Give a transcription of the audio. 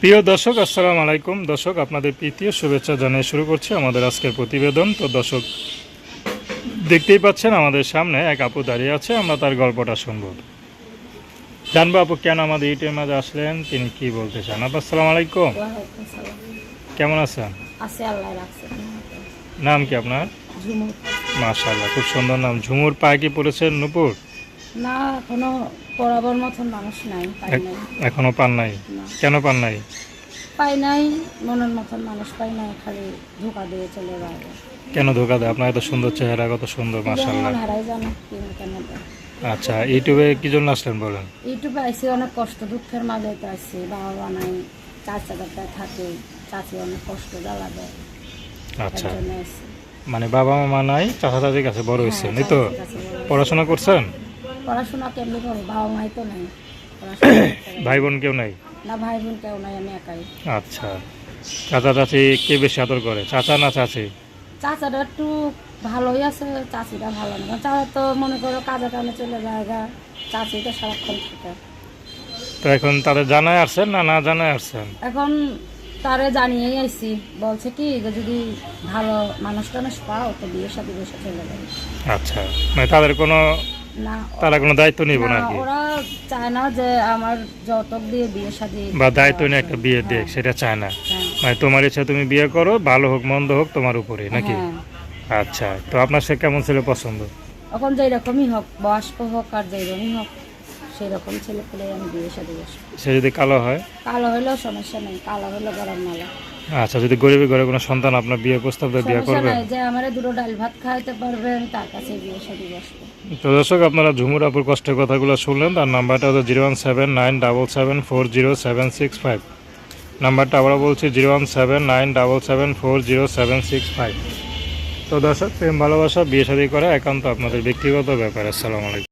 প্রিয় দর্শক, আসসালামু আলাইকুম। দর্শক, আপনাদের প্রীতীয় শুভেচ্ছা জানিয়ে শুরু করছি আমাদের আজকের প্রতিবেদন। তো দর্শক, দেখতেই পাচ্ছেন আমাদের সামনে এক আপু দাঁড়িয়ে আছে, আমরা তার গল্পটা শুনব। জানবো আপু কেন আমাদের ইউটিউবের মাঝে আসলেন, তিনি কি বলতে চান। আপু আসসালামু আলাইকুম, ওয়ালাইকুম সালাম। কেমন আছেন? আছে, আল্লাহ রাখছে। নাম কি আপনার? ঝুমুর। মাশাআল্লাহ, খুব সুন্দর নাম। ঝুমুর। পায়ে কি পড়েছেন নূপুর? না, এখনো পড়াবার মতন মানুষ নাই, পাই নাই। এখনো পান নাই? না, কেন পান নাই? পাই নাই, মনের মতন মানুষ পাই নাই, খালি ধোকা দিয়ে চলে যায়। কেন ধোকা দেয়? আপনার এত সুন্দর চেহারা, কত সুন্দর, মাশাআল্লাহ। হারাই জানো কি কেন দেয়। আচ্ছা, ইউটিউবে কি জন্য আসলেন বলেন? ইউটিউবে আইসি, অনেক কষ্ট দুঃখের মাঝে তো আসছি। বাবা নাই, চাচা চাচা থাকে, চাচি অনেক কষ্ট জ্বালা দেয়। আচ্ছা, এর জন্য আইছি। মানে বাবা মা নাই, চাচা চাচির কাছে বড় হয়েছেন, এই তো? চাচার কাছে বড় হইছি। পড়াশোনা করছেন? পড়াশোনা কেমনি করবো, বাবা মাই তো নাই। পড়াশোনা করতে পারি ভাই বোন কেউ নাই? না, ভাই বোন কেউ নাই, আমি একাই। আচ্ছা, চাচা চাচি কে বেশি আদর করে, চাচা না চাচি? চাচাটা একটু ভালোই আছে, চাচিটা ভালো না। কারণ চাচা তো মনে করো কাজে কামে চলে যায়, চাচি তো সারাক্ষণ থাকে। তো এখন তাদের জানায় আসছেন না না জানায় আসছেন? এখন তারে জানিয়েই আইছি, বলছে কি যে যদি ভালো মানুষ টানুষ পাও তো বিয়ে সাথে বসে চলে যাবে। আচ্ছা, মানে তাদের কোনো, না, তারা কোনো দায়িত্ব নিব না না, আর কি? ওরা চায় না যে আমার যতক দিয়ে বিয়ে শাদী বা দায়িত্ব নিয়ে একটা বিয়ে দেখ, সেটা চায় না। হ্যাঁ, মানে তোমার ইচ্ছা তুমি বিয়ে করো, ভালো হোক মন্দ হোক তোমার উপরে নাকি? হ্যাঁ। আচ্ছা, তো আপনার সে কেমন ছেলে পছন্দ? এখন যেই রকমই হোক, বয়স্ক হোক আর যেই রকমই হোক, সেই রকম ছেলে পেলে আমি বিয়ে সাথে বসবো। সে যদি কালো হয়? কালো হইলেও সমস্যা নেই, কালো হইলেও গরম মালা। আচ্ছা, যদি গরিবের ঘরে কোনো সন্তান আপনার বিয়ে প্রস্তাব দেয়, বিয়ে সমস্যা করবেন? নাই, যে আমার দুটো ডাল ভাত খাইতে পারবে আমি তার কাছে বিয়ে সাথে বসবো। তো দর্শক, আপনারা ঝুমুর আপুর কষ্টের কথাগুলো শুনলেন। তার নাম্বারটা হচ্ছে 01797740765। নাম্বারটা আবার বলছি 01797740765। তো দর্শক, প্রেম ভালোবাসা বিয়ে শাদী করা একান্ত আপনাদের ব্যক্তিগত ব্যাপার। আসসালামু আলাইকুম।